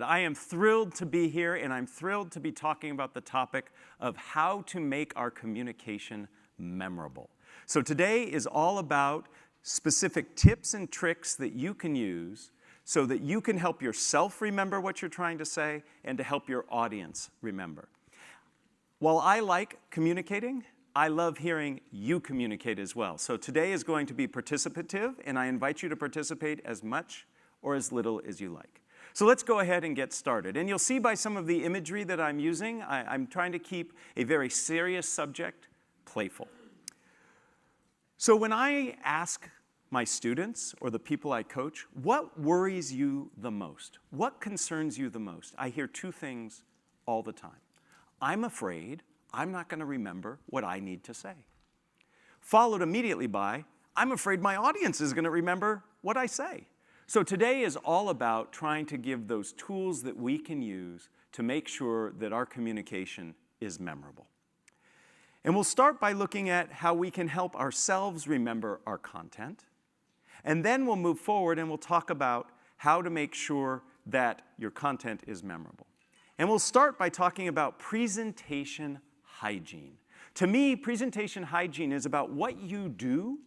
I am thrilled to be here, and I'm thrilled to be talking about the topic of how to make our communication memorable. So today is all about specific tips and tricks that you can use so that you can help yourself remember what you're trying to say and to help your audience remember. While I like communicating, I love hearing you communicate as well. So today is going to be participative, and I invite you to participate as much or as little as you like. So let's go ahead and get started. And you'll see by some of the imagery that I'm using, I'm trying to keep a very serious subject playful. So when I ask my students or the people I coach, what worries you the most? What concerns you the most? I hear two things all the time. I'm afraid I'm not going to remember what I need to say. Followed immediately by, I'm afraid my audience is going to remember what I say. So today is all about trying to give those tools that we can use to make sure that our communication is memorable. And we'll start by looking at how we can help ourselves remember our content. And then we'll move forward and we'll talk about how to make sure that your content is memorable. And we'll start by talking about presentation hygiene. To me, presentation hygiene is about what you do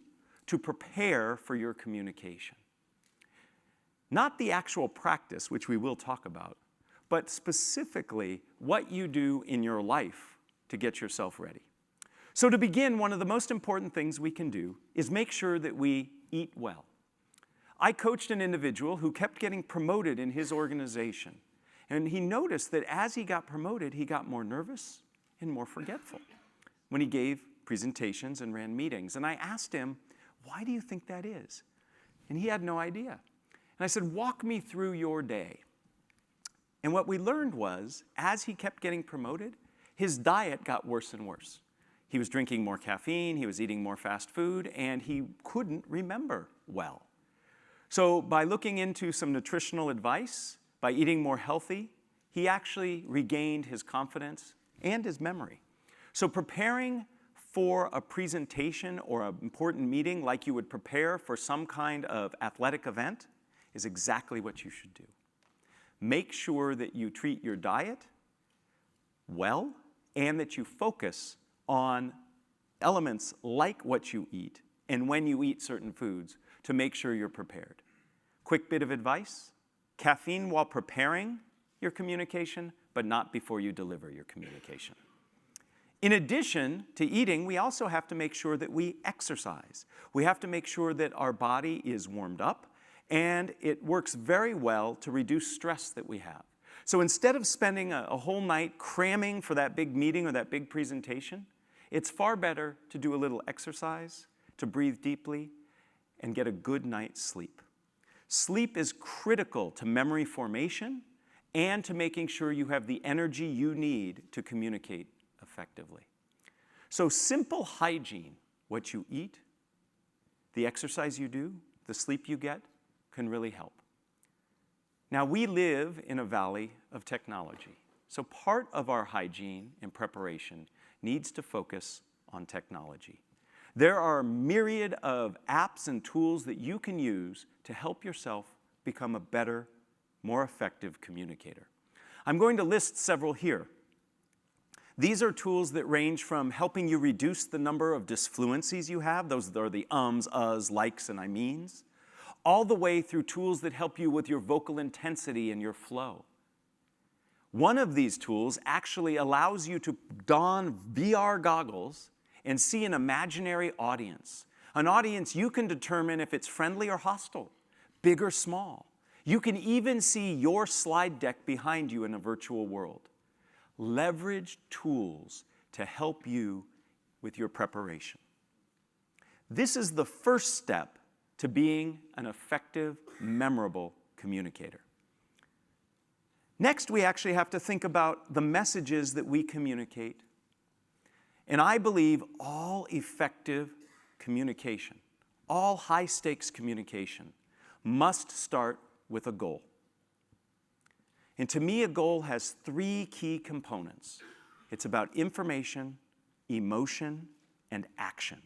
to prepare for your communication. Not the actual practice, which we will talk about, but specifically what you do in your life to get yourself ready. So to begin, one of the most important things we can do is make sure that we eat well. I coached an individual who kept getting promoted in his organization, and he noticed that as he got promoted, he got more nervous and more forgetful when he gave presentations and ran meetings. And I asked him, why do you think that is? And he had no idea. And I said, walk me through your day. And what we learned was, as he kept getting promoted, his diet got worse and worse. He was drinking more caffeine, he was eating more fast food, and he couldn't remember well. So by looking into some nutritional advice, by eating more healthy, he actually regained his confidence and his memory. So preparing for a presentation or an important meeting like you would prepare for some kind of athletic event is exactly what you should do. Make sure that you treat your diet well and that you focus on elements like what you eat and when you eat certain foods to make sure you're prepared. Quick bit of advice, caffeine while preparing your communication, but not before you deliver your communication. In addition to eating, we also have to make sure that we exercise. We have to make sure that our body is warmed up, and it works very well to reduce stress that we have. So instead of spending a whole night cramming for that big meeting or that big presentation, it's far better to do a little exercise, to breathe deeply, and get a good night's sleep. Sleep is critical to memory formation and to making sure you have the energy you need to communicate effectively. So simple hygiene, what you eat, the exercise you do, the sleep you get, can really help. Now, we live in a valley of technology. So part of our hygiene and preparation needs to focus on technology. There are a myriad of apps and tools that you can use to help yourself become a better, more effective communicator. I'm going to list several here. These are tools that range from helping you reduce the number of disfluencies you have, those are the ums, uhs, likes, and I means, all the way through tools that help you with your vocal intensity and your flow. One of these tools actually allows you to don VR goggles and see an imaginary audience. An audience you can determine if it's friendly or hostile, big or small. You can even see your slide deck behind you in a virtual world. Leverage tools to help you with your preparation. This is the first step to being an effective, memorable communicator. Next, we actually have to think about the messages that we communicate. And I believe all effective communication, all high-stakes communication, must start with a goal. And to me, a goal has three key components. It's about information, emotion, and action.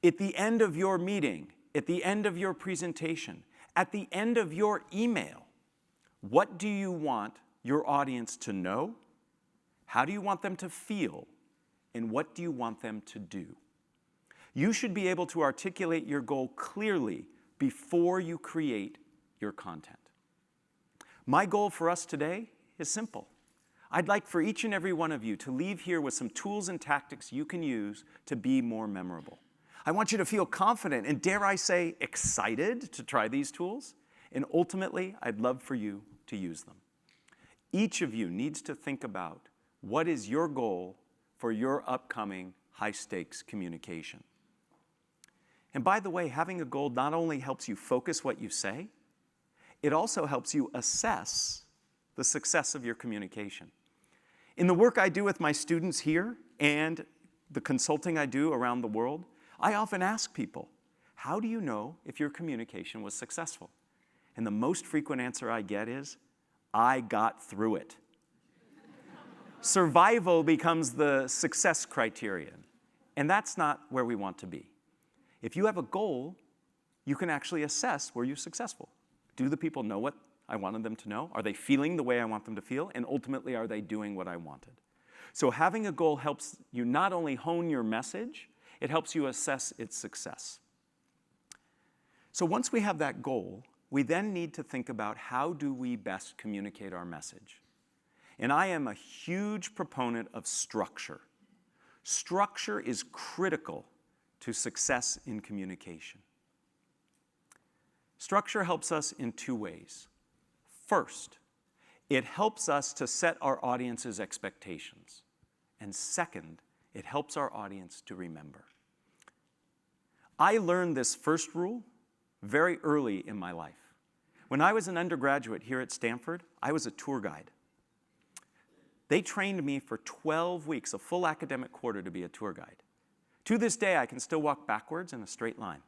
At the end of your meeting, at the end of your presentation, at the end of your email, What do you want your audience to know? How do you want them to feel? And what do you want them to do? You should be able to articulate your goal clearly before you create your content. My goal for us today is simple. I'd like for each and every one of you to leave here with some tools and tactics you can use to be more memorable. I want you to feel confident and, dare I say, excited to try these tools. And ultimately, I'd love for you to use them. Each of you needs to think about what is your goal for your upcoming high-stakes communication. And by the way, having a goal not only helps you focus what you say, it also helps you assess the success of your communication. In the work I do with my students here and the consulting I do around the world, I often ask people, how do you know if your communication was successful? And the most frequent answer I get is, I got through it. Survival becomes the success criterion, and that's not where we want to be. If you have a goal, you can actually assess were you successful. Do the people know what I wanted them to know? Are they feeling the way I want them to feel? And ultimately, are they doing what I wanted? So having a goal helps you not only hone your message, it helps you assess its success. So once we have that goal, we then need to think about how do we best communicate our message. And I am a huge proponent of structure. Structure is critical to success in communication. Structure helps us in two ways. First, it helps us to set our audience's expectations. And second, it helps our audience to remember. I learned this first rule very early in my life. When I was an undergraduate here at Stanford, I was a tour guide. They trained me for 12 weeks, a full academic quarter, to be a tour guide. To this day, I can still walk backwards in a straight line.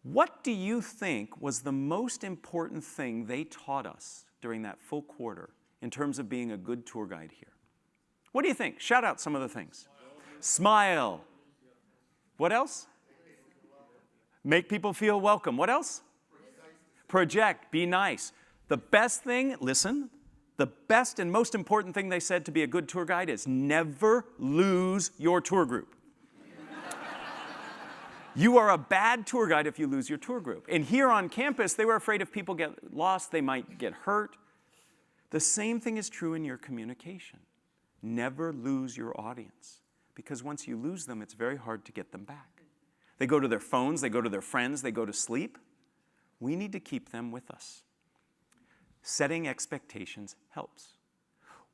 What do you think was the most important thing they taught us during that full quarter in terms of being a good tour guide here? What do you think? Shout out some of the things. Smile. What else? Make people feel welcome. What else? Project. Be nice. The best thing, listen, the best and most important thing they said to be a good tour guide is never lose your tour group. You are a bad tour guide if you lose your tour group. And here on campus, they were afraid if people get lost, they might get hurt. The same thing is true in your communication. Never lose your audience, because once you lose them, it's very hard to get them back. They go to their phones, they go to their friends, they go to sleep. We need to keep them with us. Setting expectations helps.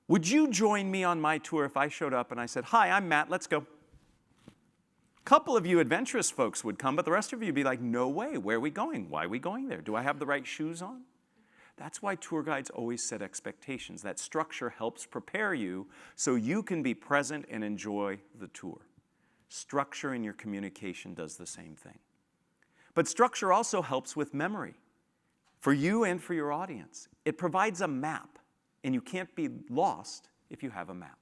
Would you join me on my tour if I showed up and I said, hi, I'm Matt, let's go? A couple of you adventurous folks would come, but the rest of you would be like, no way, where are we going? Why are we going there? Do I have the right shoes on? That's why tour guides always set expectations. That structure helps prepare you so you can be present and enjoy the tour. Structure in your communication does the same thing. But structure also helps with memory for you and for your audience. It provides a map, and you can't be lost if you have a map.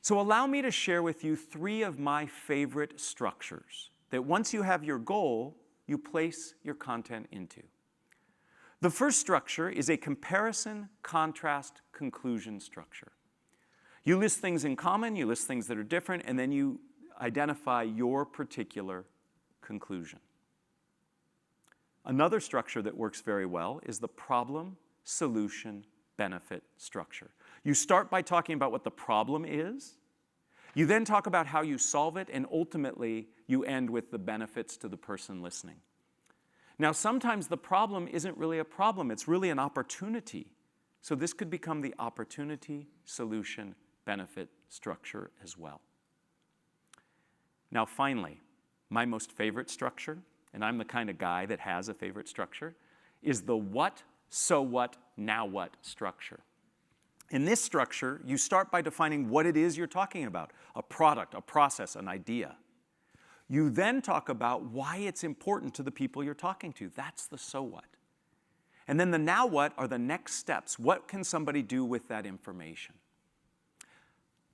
So allow me to share with you 3 of my favorite structures that once you have your goal, you place your content into. The first structure is a comparison, contrast, conclusion structure. You list things in common, you list things that are different, and then you identify your particular conclusion. Another structure that works very well is the problem, solution, benefit structure. You start by talking about what the problem is. You then talk about how you solve it, and ultimately, you end with the benefits to the person listening. Now, sometimes the problem isn't really a problem, it's really an opportunity. So this could become the opportunity, solution, benefit structure as well. Now, finally, my most favorite structure, and I'm the kind of guy that has a favorite structure, is the what, so what, now what structure. In this structure, you start by defining what it is you're talking about, a product, a process, an idea. You then talk about why it's important to the people you're talking to. That's the so what. And then the now what are the next steps. What can somebody do with that information?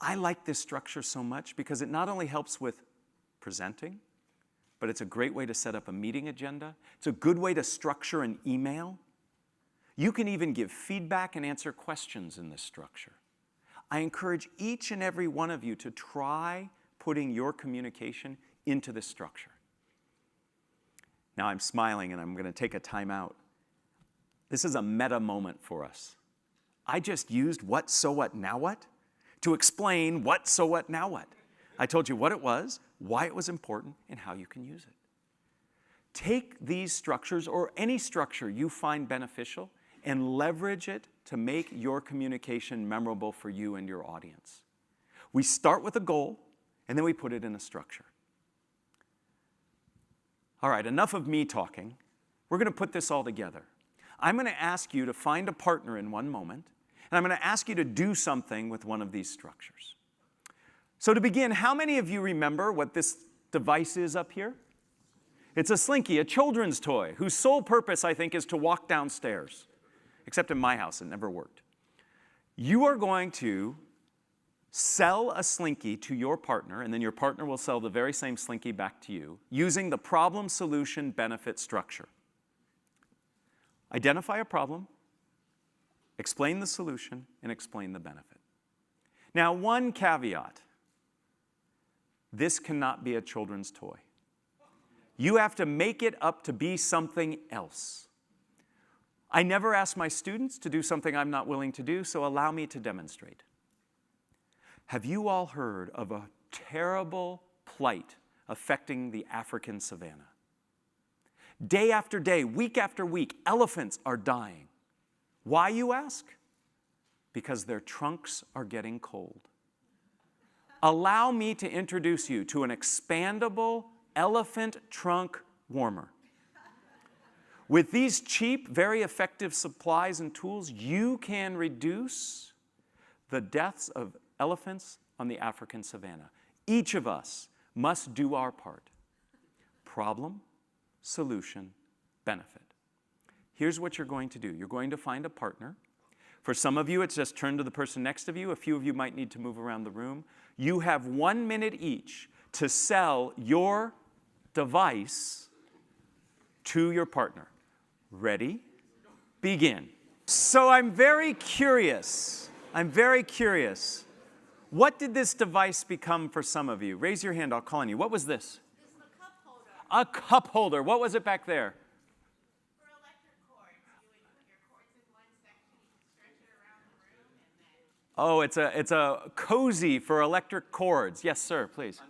I like this structure so much because it not only helps with presenting, but it's a great way to set up a meeting agenda. It's a good way to structure an email. You can even give feedback and answer questions in this structure. I encourage each and every one of you to try putting your communication into this structure. Now I'm smiling and I'm going to take a time out. This is a meta moment for us. I just used what, so what, now what to explain what, so what, now what. I told you what it was, why it was important, and how you can use it. Take these structures or any structure you find beneficial and leverage it to make your communication memorable for you and your audience. We start with a goal, and then we put it in a structure. All right, enough of me talking. We're going to put this all together. I'm going to ask you to find a partner in one moment, and I'm going to ask you to do something with one of these structures. So to begin, how many of you remember what this device is up here? It's a slinky, a children's toy, whose sole purpose, I think, is to walk downstairs. Except in my house, it never worked. You are going to sell a slinky to your partner, and then your partner will sell the very same slinky back to you, using the problem-solution-benefit structure. Identify a problem, explain the solution, and explain the benefit. Now, one caveat. This cannot be a children's toy. You have to make it up to be something else. I never ask my students to do something I'm not willing to do, so allow me to demonstrate. Have you all heard of a terrible plight affecting the African savanna? Day after day, week after week, elephants are dying. Why, you ask? Because their trunks are getting cold. Allow me to introduce you to an expandable elephant trunk warmer. With these cheap, very effective supplies and tools, you can reduce the deaths of elephants on the African savanna. Each of us must do our part. Problem, solution, benefit. Here's what you're going to do. You're going to find a partner. For some of you, it's just turn to the person next to you. A few of you might need to move around the room. You have 1 minute each to sell your device to your partner. Ready? Begin. So I'm very curious. What did this device become for some of you? Raise your hand, I'll call on you. What was this? This is a cup holder. A cup holder. What was it back there? For electric cords. You would put your cords in one section, you could stretch it around the room, and then... Oh, it's a cozy for electric cords. Yes, sir, please.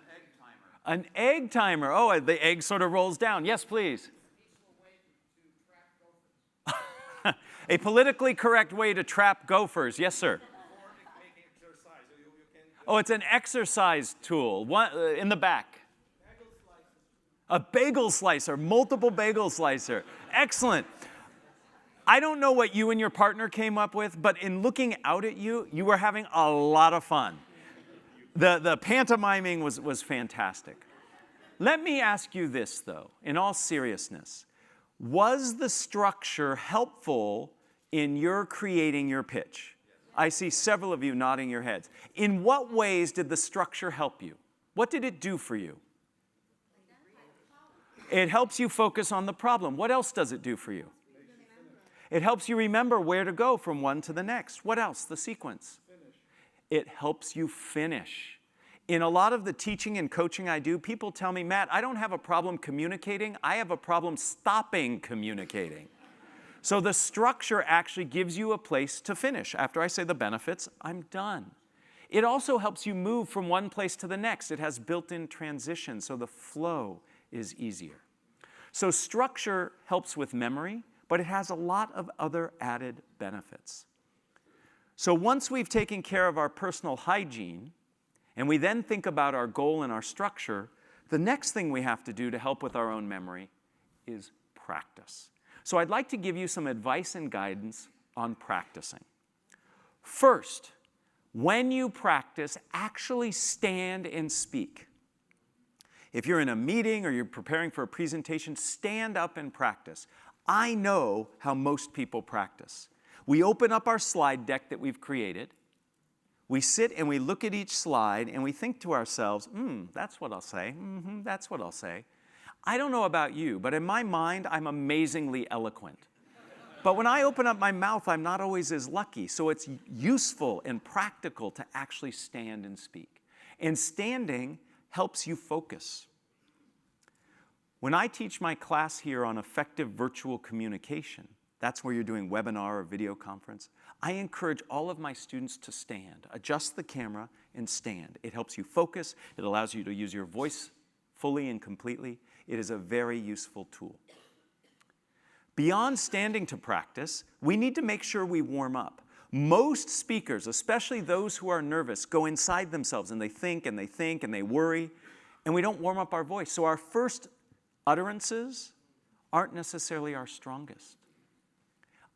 An egg timer. An egg timer. Oh, the egg sort of rolls down. Yes, please. A politically correct way to trap gophers. Yes, sir. Oh, it's an exercise tool. In the back. A bagel slicer, multiple bagel slicer. Excellent. I don't know what you and your partner came up with, but in looking out at you, you were having a lot of fun. The pantomiming was fantastic. Let me ask you this, though, in all seriousness. Was the structure helpful in your creating your pitch? I see several of you nodding your heads. In what ways did the structure help you? What did it do for you? It helps you focus on the problem. What else does it do for you? It helps you remember where to go from one to the next. What else? The sequence. It helps you finish. In a lot of the teaching and coaching I do, people tell me, Matt, I don't have a problem communicating. I have a problem stopping communicating. So the structure actually gives you a place to finish. After I say the benefits, I'm done. It also helps you move from one place to the next. It has built-in transition, so the flow is easier. So structure helps with memory, but it has a lot of other added benefits. So once we've taken care of our personal hygiene, and we then think about our goal and our structure, the next thing we have to do to help with our own memory is practice. So I'd like to give you some advice and guidance on practicing. First, when you practice, actually stand and speak. If you're in a meeting or you're preparing for a presentation, stand up and practice. I know how most people practice. We open up our slide deck that we've created. We sit and we look at each slide and we think to ourselves, that's what I'll say. That's what I'll say. I don't know about you, but in my mind, I'm amazingly eloquent. But when I open up my mouth, I'm not always as lucky. So it's useful and practical to actually stand and speak. And standing helps you focus. When I teach my class here on effective virtual communication, that's where you're doing webinar or video conference, I encourage all of my students to stand. Adjust the camera and stand. It helps you focus. It allows you to use your voice fully and completely. It is a very useful tool. Beyond standing to practice, we need to make sure we warm up. Most speakers, especially those who are nervous, go inside themselves and they think and they think and they worry, and we don't warm up our voice. So our first utterances aren't necessarily our strongest.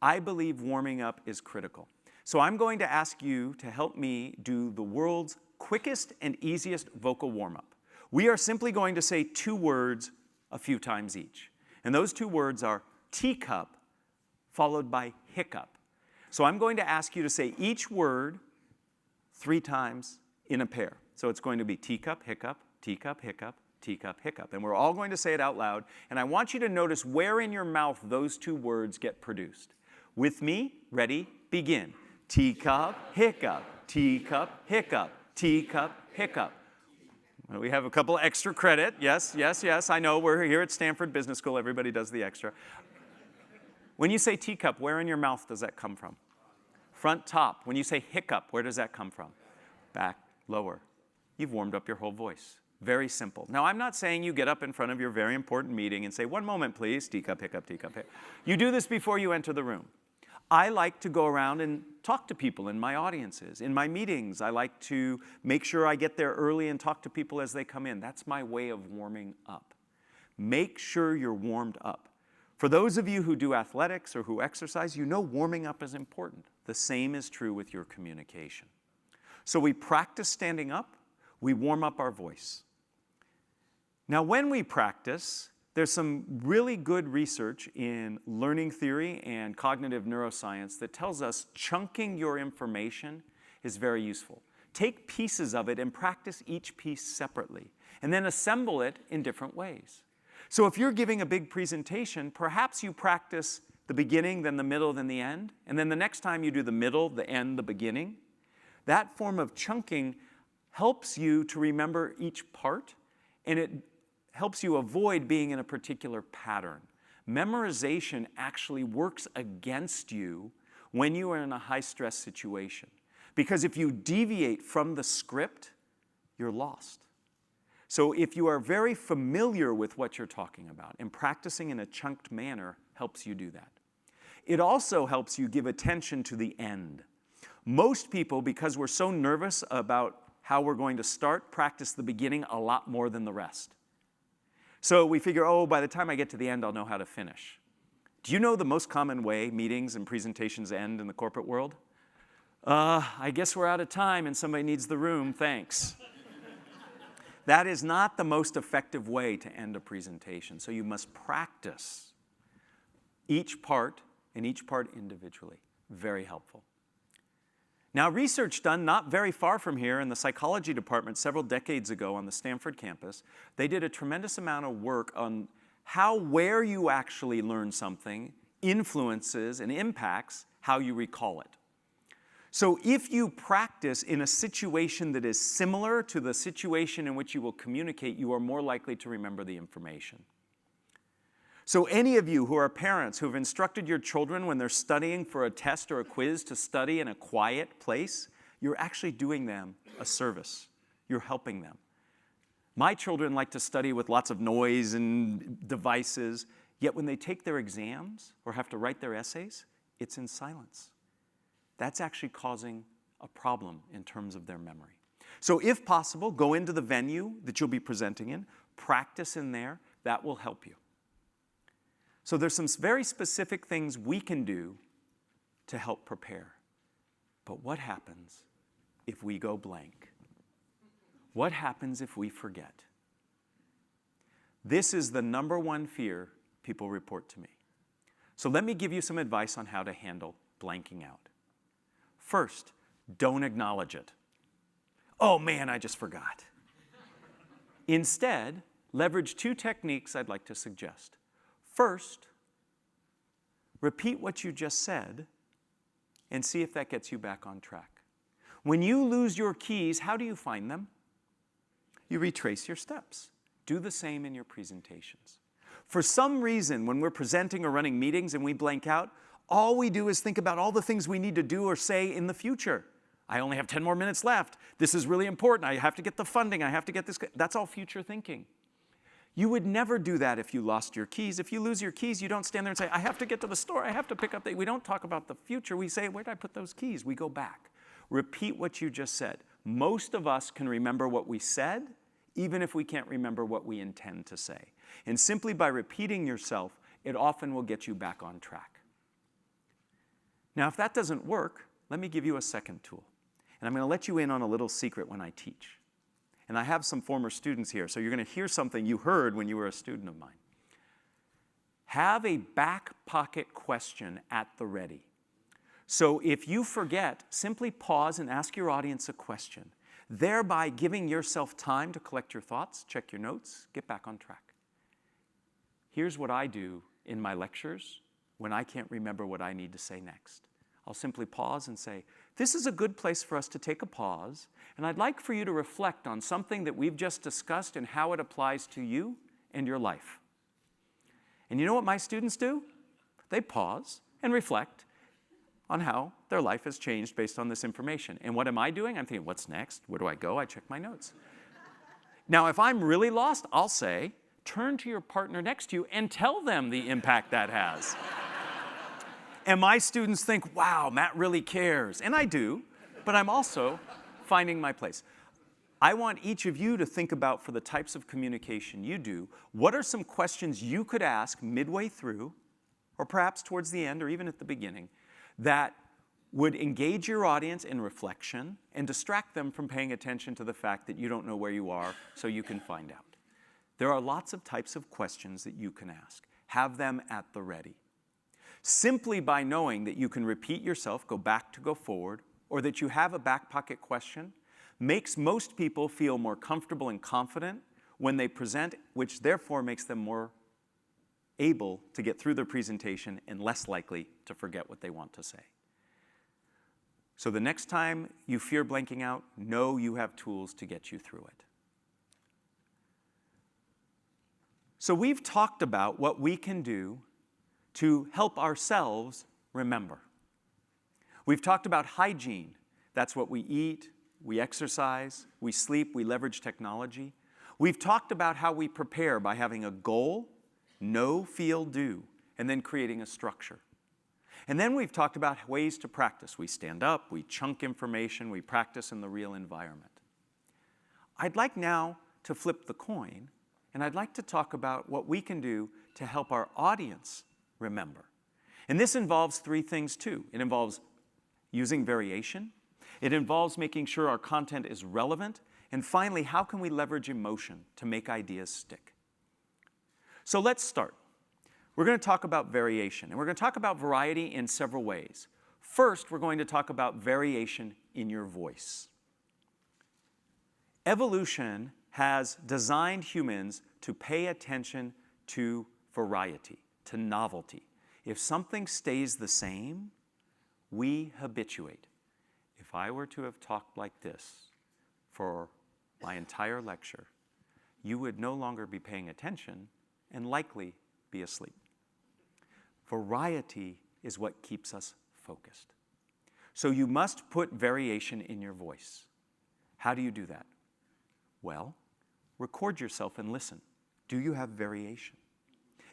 I believe warming up is critical. So I'm going to ask you to help me do the world's quickest and easiest vocal warm-up. We are simply going to say 2 words a few times each. And those 2 words are teacup followed by hiccup. So I'm going to ask you to say each word 3 times in a pair. So it's going to be teacup, hiccup, teacup, hiccup, teacup, hiccup. And we're all going to say it out loud. And I want you to notice where in your mouth those 2 words get produced. With me, ready, begin. Teacup, hiccup, teacup, hiccup, teacup, hiccup. Well, we have a couple extra credit. Yes, yes, yes. I know we're here at Stanford Business School. Everybody does the extra. When you say teacup, where in your mouth does that come from? Front, top. When you say hiccup, where does that come from? Back, lower. You've warmed up your whole voice. Very simple. Now, I'm not saying you get up in front of your very important meeting and say, 1 moment, please, teacup, hiccup, teacup, hiccup. You do this before you enter the room. I like to go around and talk to people in my audiences. In my meetings, I like to make sure I get there early and talk to people as they come in. That's my way of warming up. Make sure you're warmed up. For those of you who do athletics or who exercise, you know warming up is important. The same is true with your communication. So we practice standing up, we warm up our voice. Now, when we practice, there's some really good research in learning theory and cognitive neuroscience that tells us chunking your information is very useful. Take pieces of it and practice each piece separately, and then assemble it in different ways. So if you're giving a big presentation, perhaps you practice the beginning, then the middle, then the end, and then the next time you do the middle, the end, the beginning. That form of chunking helps you to remember each part, and it helps you avoid being in a particular pattern. Memorization actually works against you when you are in a high-stress situation. Because if you deviate from the script, you're lost. So if you are very familiar with what you're talking about, and practicing in a chunked manner helps you do that. It also helps you give attention to the end. Most people, because we're so nervous about how we're going to start, practice the beginning a lot more than the rest. So we figure, oh, by the time I get to the end, I'll know how to finish. Do you know the most common way meetings and presentations end in the corporate world? I guess we're out of time and somebody needs the room, thanks. That is not the most effective way to end a presentation. So you must practice each part and each part individually. Very helpful. Now, research done not very far from here in the psychology department several decades ago on the Stanford campus, they did a tremendous amount of work on how where you actually learn something influences and impacts how you recall it. So if you practice in a situation that is similar to the situation in which you will communicate, you are more likely to remember the information. So any of you who are parents who have instructed your children when they're studying for a test or a quiz to study in a quiet place, you're actually doing them a service. You're helping them. My children like to study with lots of noise and devices, yet when they take their exams or have to write their essays, it's in silence. That's actually causing a problem in terms of their memory. So if possible, go into the venue that you'll be presenting in, practice in there, that will help you. So there's some very specific things we can do to help prepare. But what happens if we go blank? What happens if we forget? This is the #1 fear people report to me. So let me give you some advice on how to handle blanking out. First, don't acknowledge it. Oh man, I just forgot. Instead, leverage two techniques I'd like to suggest. First, repeat what you just said and see if that gets you back on track. When you lose your keys, how do you find them? You retrace your steps. Do the same in your presentations. For some reason, when we're presenting or running meetings and we blank out, all we do is think about all the things we need to do or say in the future. I only have 10 more minutes left. This is really important. I have to get the funding. I have to get this. That's all future thinking. You would never do that if you lost your keys. If you lose your keys, you don't stand there and say, I have to get to the store. I have to pick up the... We don't talk about the future. We say, where did I put those keys? We go back. Repeat what you just said. Most of us can remember what we said, even if we can't remember what we intend to say. And simply by repeating yourself, it often will get you back on track. Now, if that doesn't work, let me give you a second tool. And I'm going to let you in on a little secret when I teach. And I have some former students here, so you're going to hear something you heard when you were a student of mine. Have a back pocket question at the ready. So if you forget, simply pause and ask your audience a question, thereby giving yourself time to collect your thoughts, check your notes, get back on track. Here's what I do in my lectures when I can't remember what I need to say next. I'll simply pause and say, this is a good place for us to take a pause, and I'd like for you to reflect on something that we've just discussed and how it applies to you and your life. And you know what my students do? They pause and reflect on how their life has changed based on this information. And what am I doing? I'm thinking, what's next? Where do I go? I check my notes. Now, if I'm really lost, I'll say, turn to your partner next to you and tell them the impact that has. And my students think, wow, Matt really cares. And I do, but I'm also finding my place. I want each of you to think about, for the types of communication you do, what are some questions you could ask midway through, or perhaps towards the end, or even at the beginning, that would engage your audience in reflection and distract them from paying attention to the fact that you don't know where you are, so you can find out. There are lots of types of questions that you can ask. Have them at the ready. Simply by knowing that you can repeat yourself, go back to go forward, or that you have a back pocket question, makes most people feel more comfortable and confident when they present, which therefore makes them more able to get through their presentation and less likely to forget what they want to say. So the next time you fear blanking out, know you have tools to get you through it. So we've talked about what we can do to help ourselves remember. We've talked about hygiene. That's what we eat, we exercise, we sleep, we leverage technology. We've talked about how we prepare by having a goal, know, feel, do, and then creating a structure. And then we've talked about ways to practice. We stand up, we chunk information, we practice in the real environment. I'd like now to flip the coin, and I'd like to talk about what we can do to help our audience remember. And this involves three things too. It involves using variation. It involves making sure our content is relevant. And finally, how can we leverage emotion to make ideas stick? So let's start. We're going to talk about variation. And we're going to talk about variety in several ways. First, we're going to talk about variation in your voice. Evolution has designed humans to pay attention to variety, to novelty. If something stays the same, we habituate. If I were to have talked like this for my entire lecture, you would no longer be paying attention and likely be asleep. Variety is what keeps us focused. So you must put variation in your voice. How do you do that? Well, record yourself and listen. Do you have variation?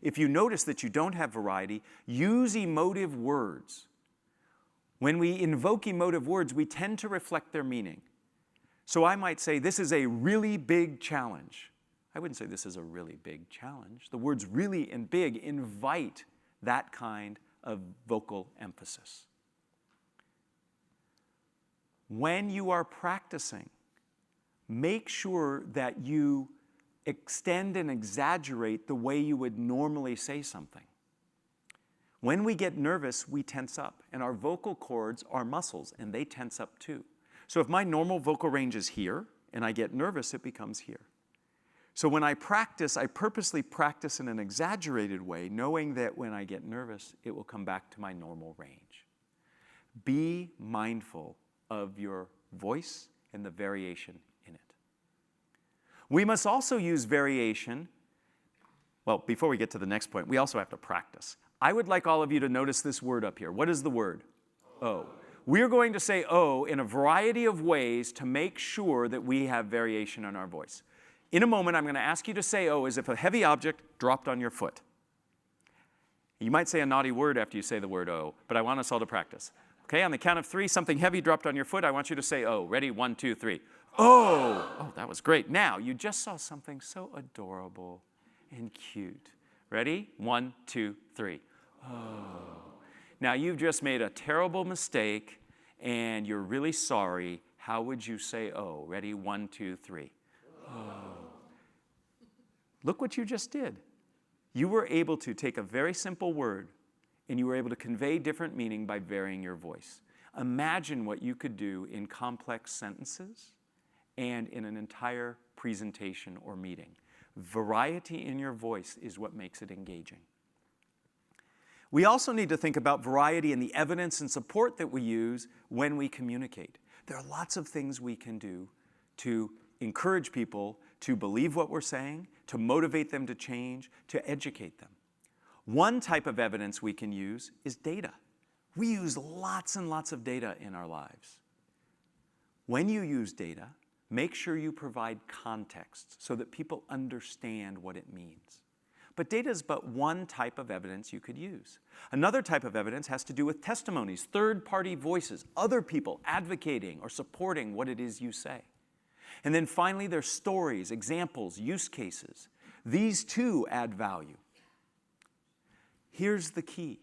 If you notice that you don't have variety, use emotive words. When we invoke emotive words, we tend to reflect their meaning. So I might say, this is a really big challenge. I wouldn't say this is a really big challenge. The words really and big invite that kind of vocal emphasis. When you are practicing, make sure that you extend and exaggerate the way you would normally say something. When we get nervous, we tense up, and our vocal cords are muscles, and they tense up too. So if my normal vocal range is here, and I get nervous, it becomes here. So when I practice, I purposely practice in an exaggerated way, knowing that when I get nervous, it will come back to my normal range. Be mindful of your voice and the variation in it. We must also use variation. Well, before we get to the next point, we also have to practice. I would like all of you to notice this word up here. What is the word? O. We're going to say O in a variety of ways to make sure that we have variation in our voice. In a moment, I'm going to ask you to say O as if a heavy object dropped on your foot. You might say a naughty word after you say the word O, but I want us all to practice. Okay, on the count of 3, something heavy dropped on your foot. I want you to say O. Ready? 1, 2, 3. Oh! Oh, that was great. Now, you just saw something so adorable and cute. Ready? 1, 2, 3. Oh. Now, you've just made a terrible mistake, and you're really sorry. How would you say O? Ready? 1, 2, 3. Oh. Look what you just did. You were able to take a very simple word, and you were able to convey different meaning by varying your voice. Imagine what you could do in complex sentences and in an entire presentation or meeting. Variety in your voice is what makes it engaging. We also need to think about variety in the evidence and support that we use when we communicate. There are lots of things we can do to encourage people to believe what we're saying, to motivate them to change, to educate them. One type of evidence we can use is data. We use lots and lots of data in our lives. When you use data, make sure you provide context so that people understand what it means. But data is but one type of evidence you could use. Another type of evidence has to do with testimonies, third-party voices, other people advocating or supporting what it is you say. And then finally, there's stories, examples, use cases. These too add value. Here's the key.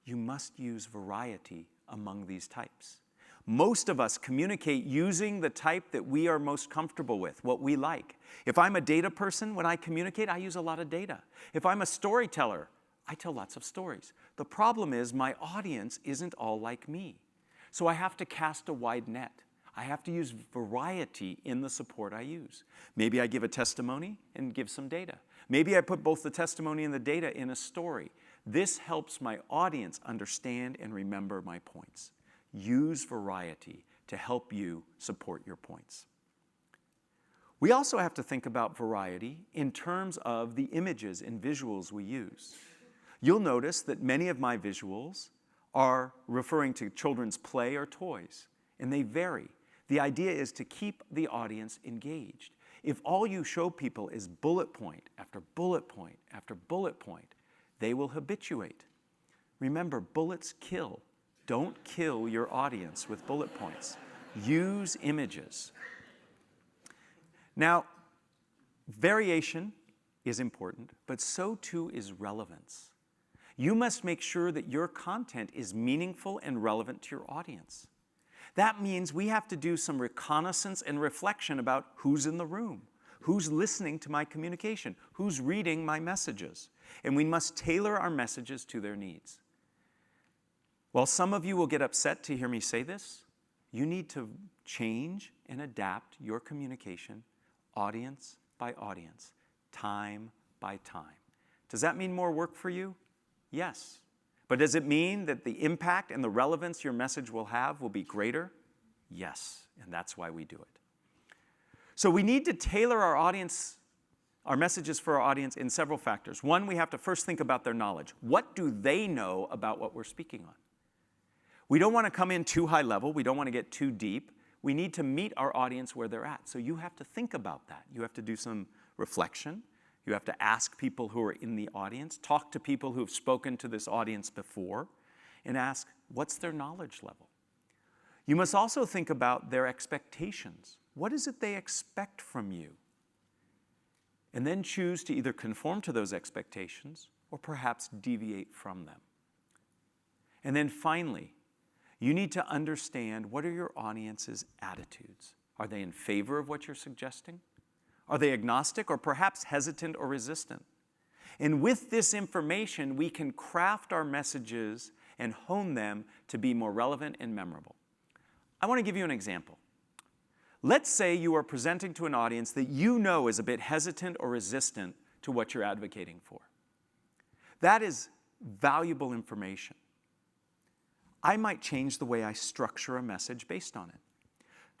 You must use variety among these types. Most of us communicate using the type that we are most comfortable with, what we like. If I'm a data person, when I communicate, I use a lot of data. If I'm a storyteller, I tell lots of stories. The problem is my audience isn't all like me. So I have to cast a wide net. I have to use variety in the support I use. Maybe I give a testimony and give some data. Maybe I put both the testimony and the data in a story. This helps my audience understand and remember my points. Use variety to help you support your points. We also have to think about variety in terms of the images and visuals we use. You'll notice that many of my visuals are referring to children's play or toys, and they vary. The idea is to keep the audience engaged. If all you show people is bullet point after bullet point after bullet point, they will habituate. Remember, bullets kill. Don't kill your audience with bullet points. Use images. Now, variation is important, but so too is relevance. You must make sure that your content is meaningful and relevant to your audience. That means we have to do some reconnaissance and reflection about who's in the room, who's listening to my communication, who's reading my messages, and we must tailor our messages to their needs. While some of you will get upset to hear me say this, you need to change and adapt your communication audience by audience, time by time. Does that mean more work for you? Yes. But does it mean that the impact and the relevance your message will have will be greater? Yes, and that's why we do it. So we need to tailor our messages for our audience in several factors. One, we have to first think about their knowledge. What do they know about what we're speaking on? We don't want to come in too high level. We don't want to get too deep. We need to meet our audience where they're at. So you have to think about that. You have to do some reflection. You have to ask people who are in the audience, talk to people who have spoken to this audience before, and ask, what's their knowledge level? You must also think about their expectations. What is it they expect from you? And then choose to either conform to those expectations or perhaps deviate from them. And then finally, you need to understand, what are your audience's attitudes? Are they in favor of what you're suggesting? Are they agnostic or perhaps hesitant or resistant? And with this information, we can craft our messages and hone them to be more relevant and memorable. I want to give you an example. Let's say you are presenting to an audience that you know is a bit hesitant or resistant to what you're advocating for. That is valuable information. I might change the way I structure a message based on it.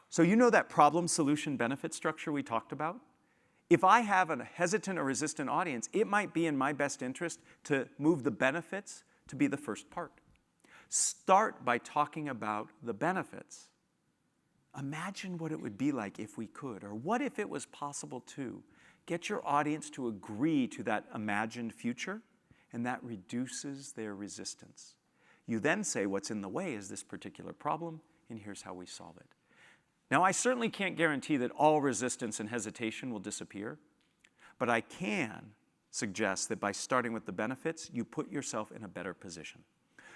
So you know that problem, solution, benefit structure we talked about? If I have a hesitant or resistant audience, it might be in my best interest to move the benefits to be the first part. Start by talking about the benefits. Imagine what it would be like if we could, or what if it was possible to. Get your audience to agree to that imagined future, and that reduces their resistance. You then say, what's in the way is this particular problem, and here's how we solve it. Now, I certainly can't guarantee that all resistance and hesitation will disappear, but I can suggest that by starting with the benefits, you put yourself in a better position.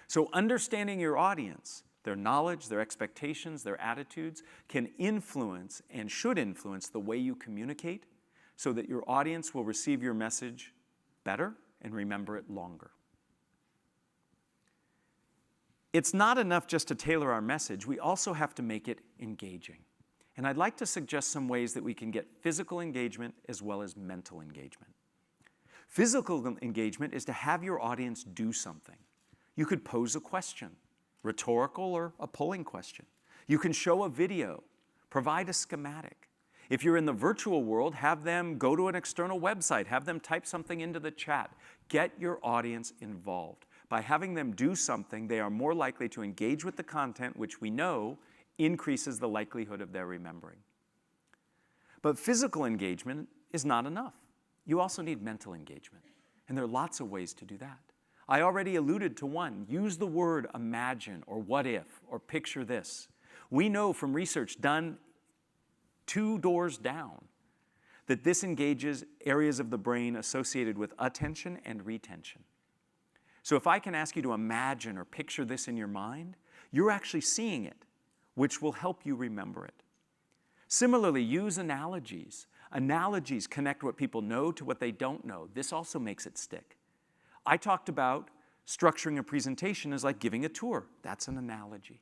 So understanding your audience, their knowledge, their expectations, their attitudes, can influence and should influence the way you communicate so that your audience will receive your message better and remember it longer. It's not enough just to tailor our message. We also have to make it engaging. And I'd like to suggest some ways that we can get physical engagement as well as mental engagement. Physical engagement is to have your audience do something. You could pose a question, rhetorical or a polling question. You can show a video, provide a schematic. If you're in the virtual world, have them go to an external website, have them type something into the chat. Get your audience involved. By having them do something, they are more likely to engage with the content, which we know increases the likelihood of their remembering. But physical engagement is not enough. You also need mental engagement, and there are lots of ways to do that. I already alluded to one. Use the word imagine, or what if, or picture this. We know from research done 2 doors down that this engages areas of the brain associated with attention and retention. So if I can ask you to imagine or picture this in your mind, you're actually seeing it, which will help you remember it. Similarly, use analogies. Analogies connect what people know to what they don't know. This also makes it stick. I talked about structuring a presentation as like giving a tour. That's an analogy.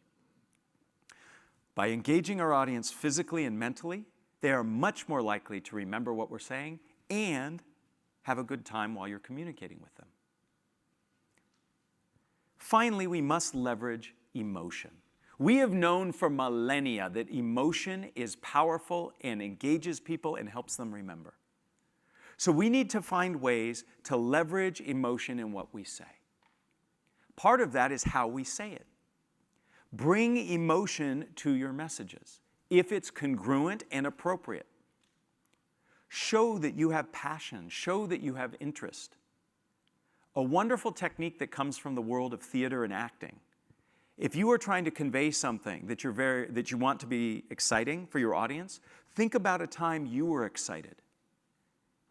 By engaging our audience physically and mentally, they are much more likely to remember what we're saying and have a good time while you're communicating with them. Finally, we must leverage emotion. We have known for millennia that emotion is powerful and engages people and helps them remember. So we need to find ways to leverage emotion in what we say. Part of that is how we say it. Bring emotion to your messages, if it's congruent and appropriate. Show that you have passion. Show that you have interest. A wonderful technique that comes from the world of theater and acting. If you are trying to convey something that you want to be exciting for your audience, think about a time you were excited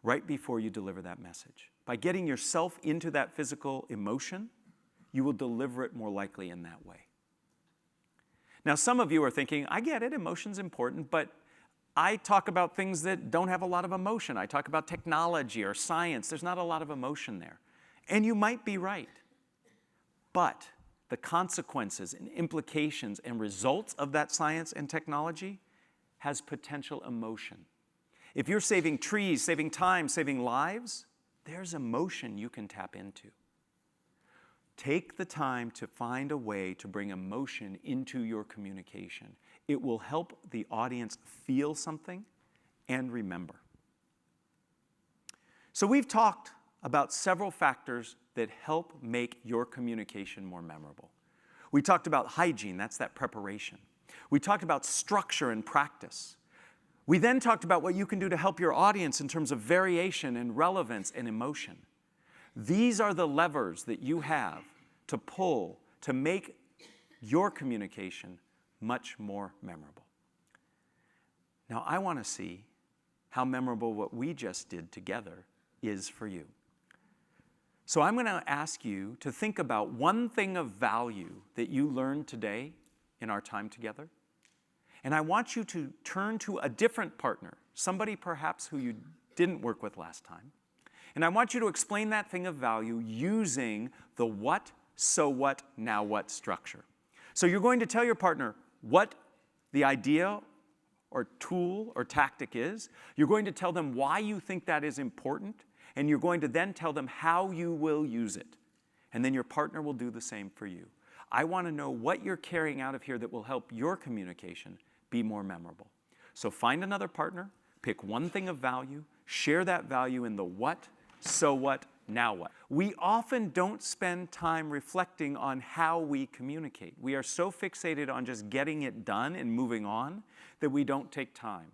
right before you deliver that message. By getting yourself into that physical emotion, you will deliver it more likely in that way. Now, some of you are thinking, I get it, emotion's important, but I talk about things that don't have a lot of emotion. I talk about technology or science. There's not a lot of emotion there. And you might be right. But the consequences and implications and results of that science and technology has potential emotion. If you're saving trees, saving time, saving lives, there's emotion you can tap into. Take the time to find a way to bring emotion into your communication. It will help the audience feel something and remember. So we've talked about several factors that help make your communication more memorable. We talked about hygiene, that's that preparation. We talked about structure and practice. We then talked about what you can do to help your audience in terms of variation and relevance and emotion. These are the levers that you have to pull to make your communication much more memorable. Now, I want to see how memorable what we just did together is for you. So I'm going to ask you to think about one thing of value that you learned today in our time together. And I want you to turn to a different partner, somebody perhaps who you didn't work with last time. And I want you to explain that thing of value using the what, so what, now what structure. So you're going to tell your partner what the idea or tool or tactic is. You're going to tell them why you think that is important, and you're going to then tell them how you will use it. And then your partner will do the same for you. I want to know what you're carrying out of here that will help your communication be more memorable. So find another partner, pick one thing of value, share that value in the what, so what, now what. We often don't spend time reflecting on how we communicate. We are so fixated on just getting it done and moving on that we don't take time.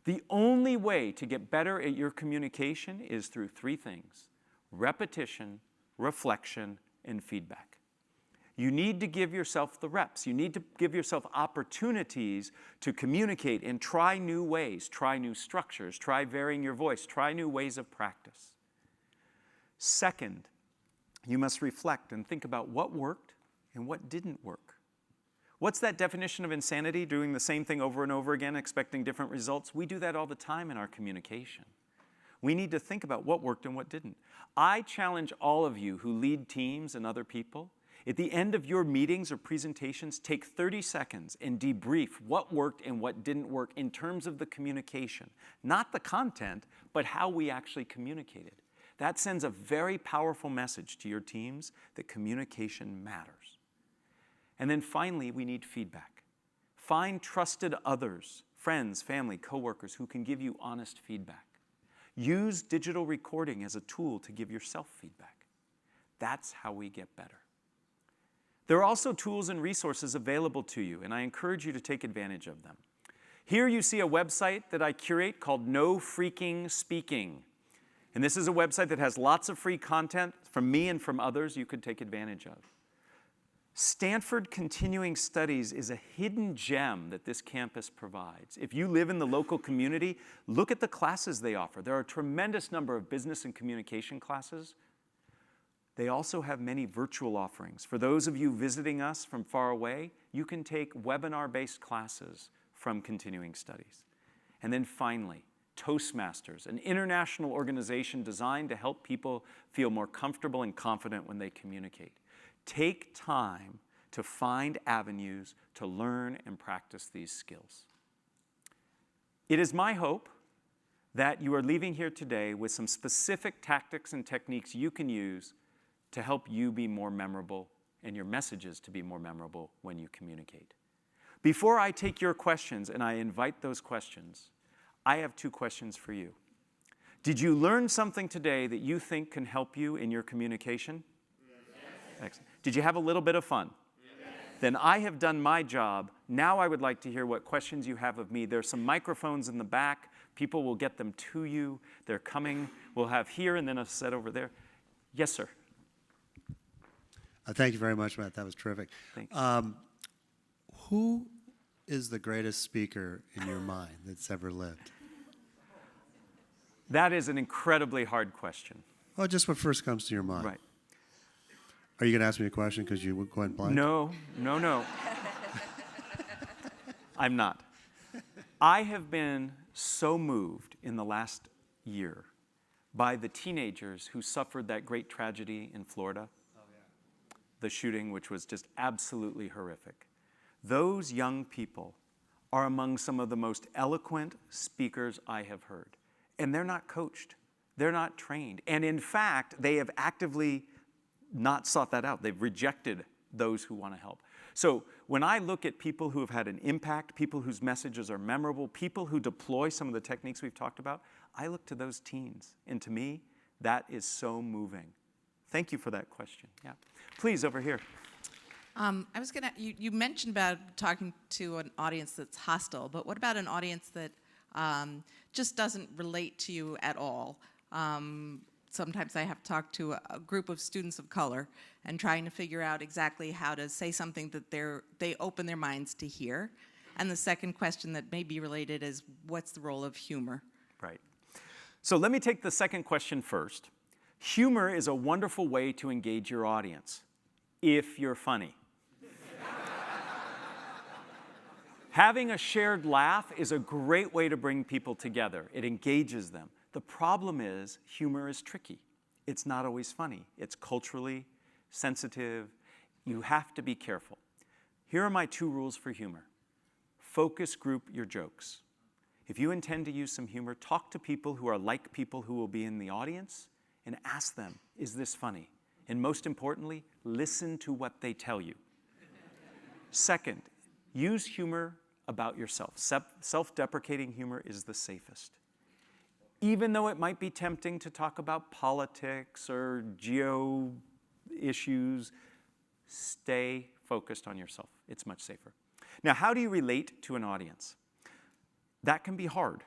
The only way to get better at your communication is through three things: repetition, reflection, and feedback. You need to give yourself the reps. You need to give yourself opportunities to communicate and try new ways, try new structures, try varying your voice, try new ways of practice. Second, you must reflect and think about what worked and what didn't work. What's that definition of insanity? Doing the same thing over and over again, expecting different results? We do that all the time in our communication. We need to think about what worked and what didn't. I challenge all of you who lead teams and other people, at the end of your meetings or presentations, take 30 seconds and debrief what worked and what didn't work in terms of the communication. Not the content, but how we actually communicated. That sends a very powerful message to your teams that communication matters. And then finally, we need feedback. Find trusted others, friends, family, coworkers who can give you honest feedback. Use digital recording as a tool to give yourself feedback. That's how we get better. There are also tools and resources available to you, and I encourage you to take advantage of them. Here you see a website that I curate called No Freaking Speaking. And this is a website that has lots of free content from me and from others you could take advantage of. Stanford Continuing Studies is a hidden gem that this campus provides. If you live in the local community, look at the classes they offer. There are a tremendous number of business and communication classes. They also have many virtual offerings. For those of you visiting us from far away, you can take webinar-based classes from Continuing Studies. And then finally, Toastmasters, an international organization designed to help people feel more comfortable and confident when they communicate. Take time to find avenues to learn and practice these skills. It is my hope that you are leaving here today with some specific tactics and techniques you can use to help you be more memorable and your messages to be more memorable when you communicate. Before I take your questions and I invite those questions, I have two questions for you. Did you learn something today that you think can help you in your communication? Yes. Excellent. Did you have a little bit of fun? Yes. Then I have done my job. Now I would like to hear what questions you have of me. There's some microphones in the back. People will get them to you. They're coming. We'll have here and then a set over there. Yes, sir. Thank you very much, Matt. That was terrific. Thank you. Who is the greatest speaker in your mind that's ever lived? That is an incredibly hard question. Well, just what first comes to your mind. Right. Are you going to ask me a question because you went blank? No. I'm not. I have been so moved in the last year by the teenagers who suffered that great tragedy in Florida. The shooting, which was just absolutely horrific. Those young people are among some of the most eloquent speakers I have heard. And they're not coached. They're not trained. And in fact, they have actively not sought that out. They've rejected those who want to help. So when I look at people who have had an impact, people whose messages are memorable, people who deploy some of the techniques we've talked about, I look to those teens. And to me, that is so moving. Thank you for that question. Yeah. Please, over here. You mentioned about talking to an audience that's hostile, but what about an audience that just doesn't relate to you at all? Sometimes I have to talk to a group of students of color and trying to figure out exactly how to say something that they open their minds to hear. And the second question that may be related is, what's the role of humor? Right. So let me take the second question first. Humor is a wonderful way to engage your audience, if you're funny. Having a shared laugh is a great way to bring people together. It engages them. The problem is, humor is tricky. It's not always funny. It's culturally sensitive. You have to be careful. Here are my two rules for humor. Focus group your jokes. If you intend to use some humor, talk to people who are like people who will be in the audience and ask them, is this funny? And most importantly, listen to what they tell you. Second, use humor about yourself. Self-deprecating humor is the safest. Even though it might be tempting to talk about politics or geo issues, stay focused on yourself. It's much safer. Now, how do you relate to an audience? That can be hard.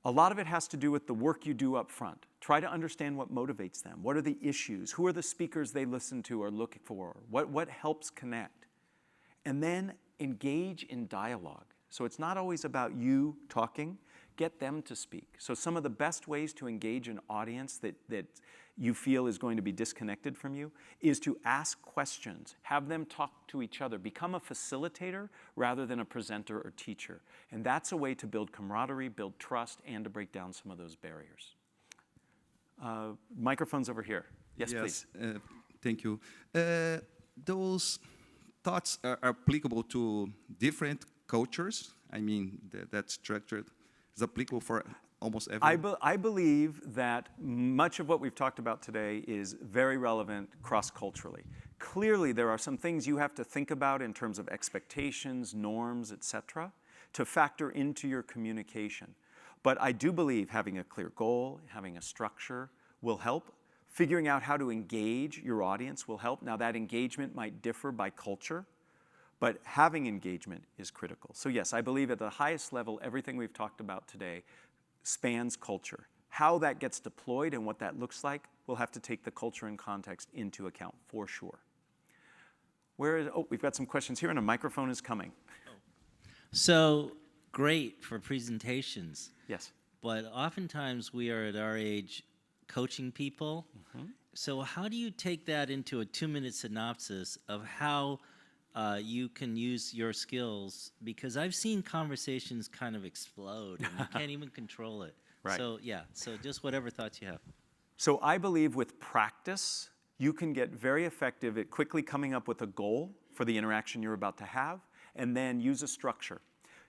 A lot of it has to do with the work you do up front. Try to understand what motivates them. What are the issues? Who are the speakers they listen to or look for? What helps connect? And then engage in dialogue. So it's not always about you talking. Get them to speak. So some of the best ways to engage an audience that you feel is going to be disconnected from you is to ask questions. Have them talk to each other. Become a facilitator rather than a presenter or teacher. And that's a way to build camaraderie, build trust, and to break down some of those barriers. Microphone's over here. Yes, please. Thank you. Those thoughts are applicable to different cultures. I mean, that structure is applicable for almost everyone. I believe that much of what we've talked about today is very relevant cross-culturally. Clearly, there are some things you have to think about in terms of expectations, norms, etc., to factor into your communication. But I do believe having a clear goal, having a structure will help. Figuring out how to engage your audience will help. Now, that engagement might differ by culture, but having engagement is critical. So yes, I believe at the highest level, everything we've talked about today spans culture. How that gets deployed and what that looks like, we'll have to take the culture and context into account for sure. We've got some questions here and a microphone is coming. So great for presentations. Yes. But oftentimes we are at our age coaching people. So how do you take that into a 2-minute synopsis of how you can use your skills? Because I've seen conversations kind of explode and you can't even control it. Right. So yeah, so just whatever thoughts you have. So I believe with practice, you can get very effective at quickly coming up with a goal for the interaction you're about to have, and then use a structure.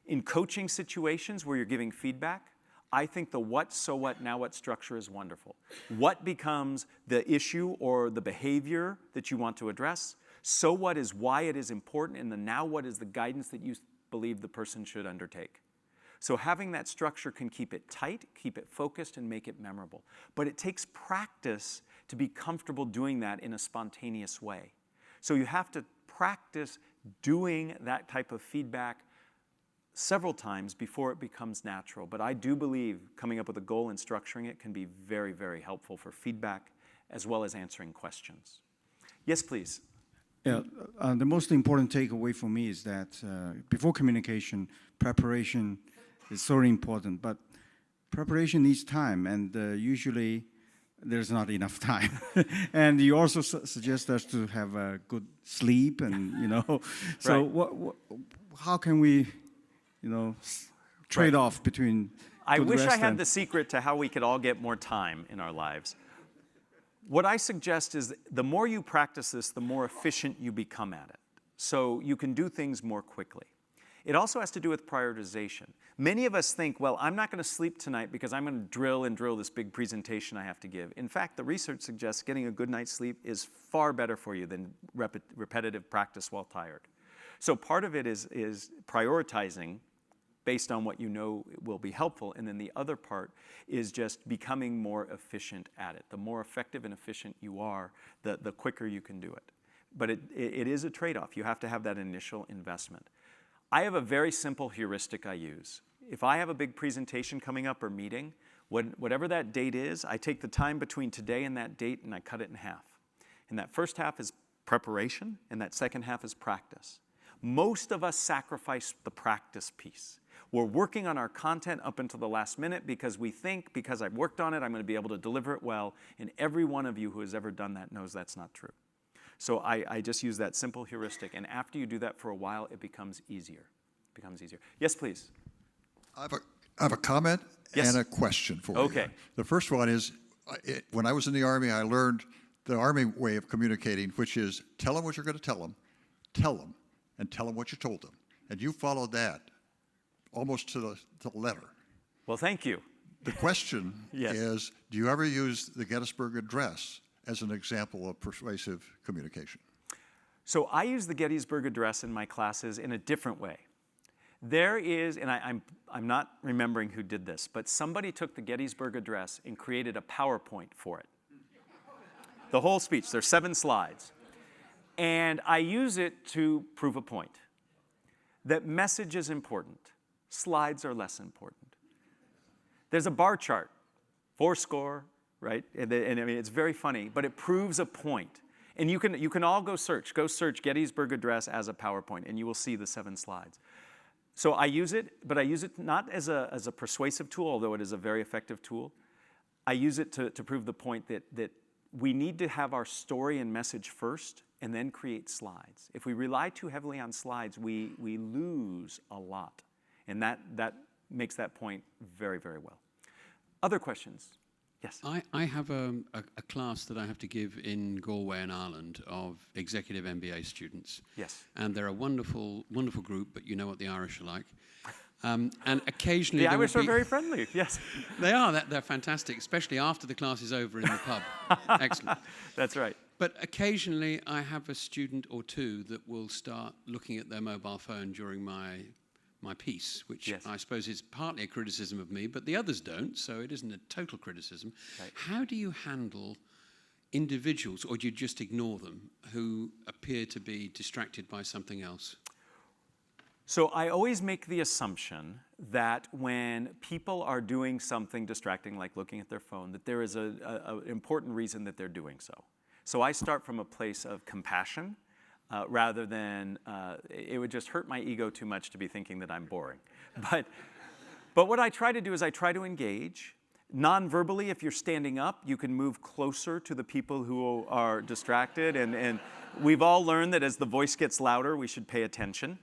In coaching situations where you're giving feedback, I think the what, so what, now what structure is wonderful. What becomes the issue or the behavior that you want to address? So what is why it is important, and the now what is the guidance that you believe the person should undertake. So having that structure can keep it tight, keep it focused, and make it memorable. But it takes practice to be comfortable doing that in a spontaneous way. So you have to practice doing that type of feedback several times before it becomes natural. But I do believe coming up with a goal and structuring it can be very, very helpful for feedback as well as answering questions. Yes, please. Yeah, the most important takeaway for me is that before communication, preparation is so important. But preparation needs time, and usually there's not enough time. And you also suggest us to have a good sleep, and So Right. how can we, trade off between? I good wish I rest had and- the secret to how we could all get more time in our lives. What I suggest is the more you practice this, the more efficient you become at it. So you can do things more quickly. It also has to do with prioritization. Many of us think, well, I'm not going to sleep tonight because I'm going to drill this big presentation I have to give. In fact, the research suggests getting a good night's sleep is far better for you than repetitive practice while tired. So part of it is prioritizing based on what you know will be helpful, and then the other part is just becoming more efficient at it. The more effective and efficient you are, the quicker you can do it. But it is a trade-off. You have to have that initial investment. I have a very simple heuristic I use. If I have a big presentation coming up or meeting, whatever that date is, I take the time between today and that date and I cut it in half. And that first half is preparation, and that second half is practice. Most of us sacrifice the practice piece. We're working on our content up until the last minute because we think, because I've worked on it, I'm going to be able to deliver it well. And every one of you who has ever done that knows that's not true. So I just use that simple heuristic. And after you do that for a while, it becomes easier. It becomes easier. Yes, please. I have a comment Yes. and a question for you. Okay. The first one is, when I was in the Army, I learned the Army way of communicating, which is tell them what you're going to tell them, and tell them what you told them. And you followed that almost to the letter. Well, thank you. The question Yes. is, do you ever use the Gettysburg Address as an example of persuasive communication? So I use the Gettysburg Address in my classes in a different way. There is, and I'm not remembering who did this, but somebody took the Gettysburg Address and created a PowerPoint for it. The whole speech, there's 7 slides. And I use it to prove a point, that message is important. Slides are less important. There's a bar chart, 4 right? And I mean, it's very funny, but it proves a point. And you can all go search Gettysburg Address as a PowerPoint, and you will see the 7 slides. So I use it, but I use it not as a persuasive tool, although it is a very effective tool. I use it to prove the point that we need to have our story and message first, and then create slides. If we rely too heavily on slides, we lose a lot. And that makes that point very, very well. Other questions? Yes. I have a class that I have to give in Galway in Ireland of executive MBA students. Yes. And they're a wonderful, wonderful group, but you know what the Irish are like. And occasionally The there Irish would are be, very friendly, yes. They are, they're fantastic, especially after the class is over in the pub. Excellent. That's right. But occasionally I have a student or two that will start looking at their mobile phone during my piece, which Yes. I suppose is partly a criticism of me, but the others don't, so it isn't a total criticism. Right. How do you handle individuals, or do you just ignore them, who appear to be distracted by something else? So I always make the assumption that when people are doing something distracting, like looking at their phone, that there is an important reason that they're doing so. So I start from a place of compassion, rather than, it would just hurt my ego too much to be thinking that I'm boring. But what I try to do is I try to engage. Non-verbally, if you're standing up, you can move closer to the people who are distracted. And we've all learned that as the voice gets louder, we should pay attention.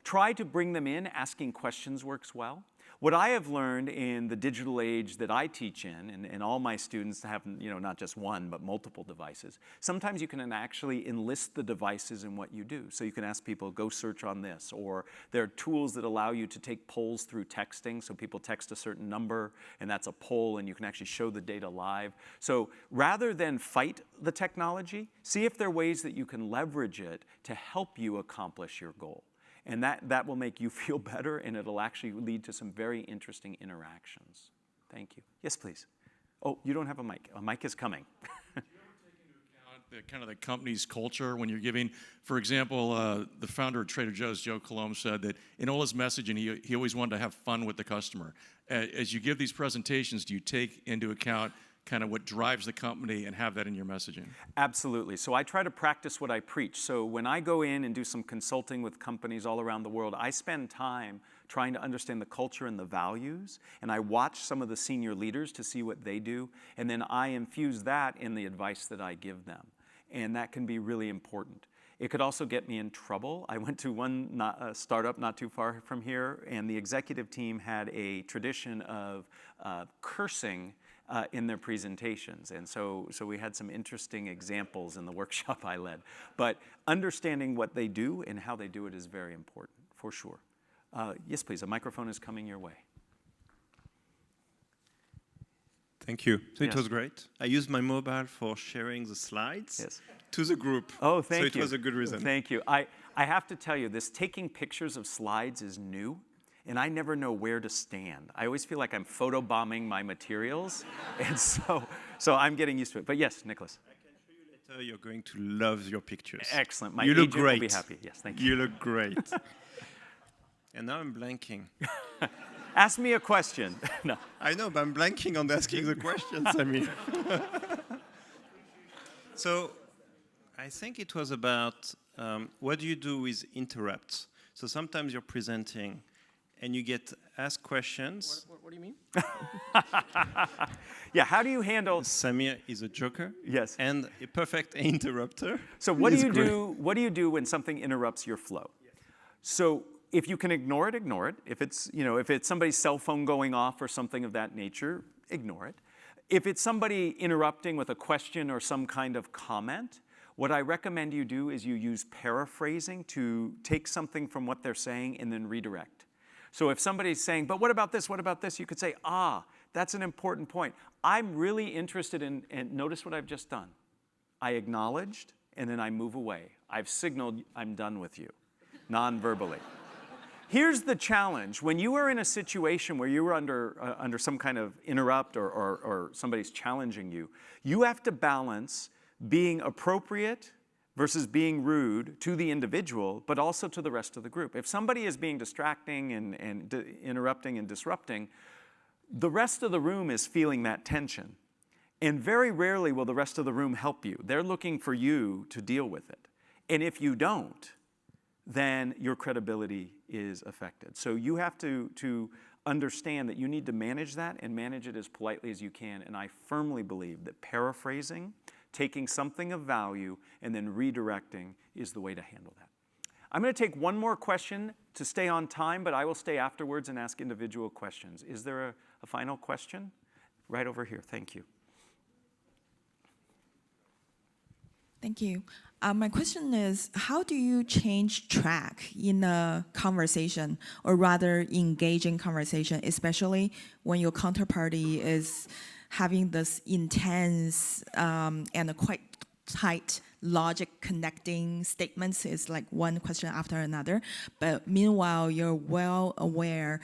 Try to bring them in. Asking questions works well. What I have learned in the digital age that I teach in, and all my students have, not just one, but multiple devices, sometimes you can actually enlist the devices in what you do. So you can ask people, go search on this, or there are tools that allow you to take polls through texting, so people text a certain number, and that's a poll, and you can actually show the data live. So rather than fight the technology, see if there are ways that you can leverage it to help you accomplish your goal. And that will make you feel better, and it'll actually lead to some very interesting interactions. Thank you. Yes, please. Oh, you don't have a mic. A mic is coming. Do you ever take into account the company's culture when you're giving? For example, the founder of Trader Joe's, Joe Colomb, said that in all his messaging, he always wanted to have fun with the customer. As you give these presentations, do you take into account kind of what drives the company and have that in your messaging? Absolutely. So I try to practice what I preach. So when I go in and do some consulting with companies all around the world, I spend time trying to understand the culture and the values, and I watch some of the senior leaders to see what they do, and then I infuse that in the advice that I give them. And that can be really important. It could also get me in trouble. I went to one startup not too far from here, and the executive team had a tradition of cursing in their presentations. And so we had some interesting examples in the workshop I led. But understanding what they do and how they do it is very important, for sure. Yes, please, a microphone is coming your way. Thank you. So Yes. it was great. I used my mobile for sharing the slides Yes. to the group. Oh, thank you. So it was a good reason. Thank you. I have to tell you, this taking pictures of slides is new, and I never know where to stand. I always feel like I'm photobombing my materials, and so I'm getting used to it. But yes, Nicholas. I can show you later. You're going to love your pictures. Excellent. My you look agent great. will be happy. Yes, thank you. You look great. And now I'm blanking. Ask me a question. No. I know, but I'm blanking on asking the questions, I mean. So I think it was about what do you do with interrupts? So sometimes you're presenting and you get asked questions. What do you mean? Yeah, how do you handle... Samir is a joker. Yes. And a perfect interrupter. So what do He's you great. do? What do you do when something interrupts your flow? So if you can ignore it, ignore it. If it's somebody's cell phone going off or something of that nature, ignore it. If it's somebody interrupting with a question or some kind of comment, what I recommend you do is you use paraphrasing to take something from what they're saying and then redirect. So if somebody's saying, but what about this, you could say, that's an important point. I'm really interested in, and notice what I've just done. I acknowledged, and then I move away. I've signaled I'm done with you, non-verbally. Here's the challenge. When you are in a situation where you are under some kind of interrupt or somebody's challenging you, you have to balance being appropriate versus being rude to the individual, but also to the rest of the group. If somebody is being distracting and interrupting and disrupting, the rest of the room is feeling that tension. And very rarely will the rest of the room help you. They're looking for you to deal with it. And if you don't, then your credibility is affected. So you have to understand that you need to manage that and manage it as politely as you can. And I firmly believe that paraphrasing, taking something of value, and then redirecting is the way to handle that. I'm going to take one more question to stay on time, but I will stay afterwards and ask individual questions. Is there a final question? Right over here. Thank you. Thank you. My question is, how do you change track in a conversation, or rather engaging conversation, especially when your counterparty is having this intense and a quite tight logic connecting statements? Is like one question after another. But meanwhile, you're well aware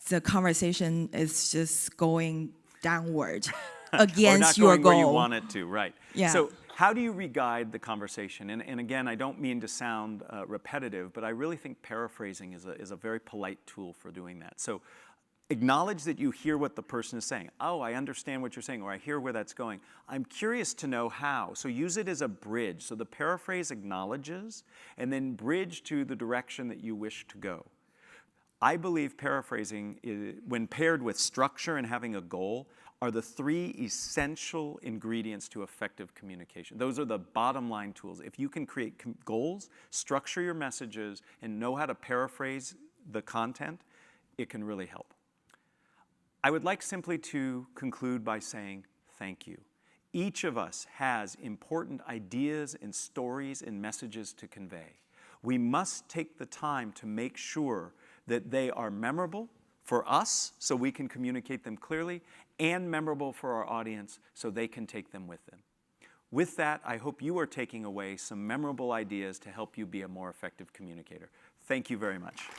the conversation is just going downward against your goal. Or not going where you want it to, right. Yeah. So how do you re-guide the conversation? And again, I don't mean to sound repetitive, but I really think paraphrasing is a very polite tool for doing that. So acknowledge that you hear what the person is saying. Oh, I understand what you're saying, or I hear where that's going. I'm curious to know how. So use it as a bridge. So the paraphrase acknowledges, and then bridge to the direction that you wish to go. I believe paraphrasing, when paired with structure and having a goal, are the three essential ingredients to effective communication. Those are the bottom line tools. If you can create goals, structure your messages, and know how to paraphrase the content, it can really help. I would like simply to conclude by saying thank you. Each of us has important ideas and stories and messages to convey. We must take the time to make sure that they are memorable for us so we can communicate them clearly, and memorable for our audience so they can take them with them. With that, I hope you are taking away some memorable ideas to help you be a more effective communicator. Thank you very much.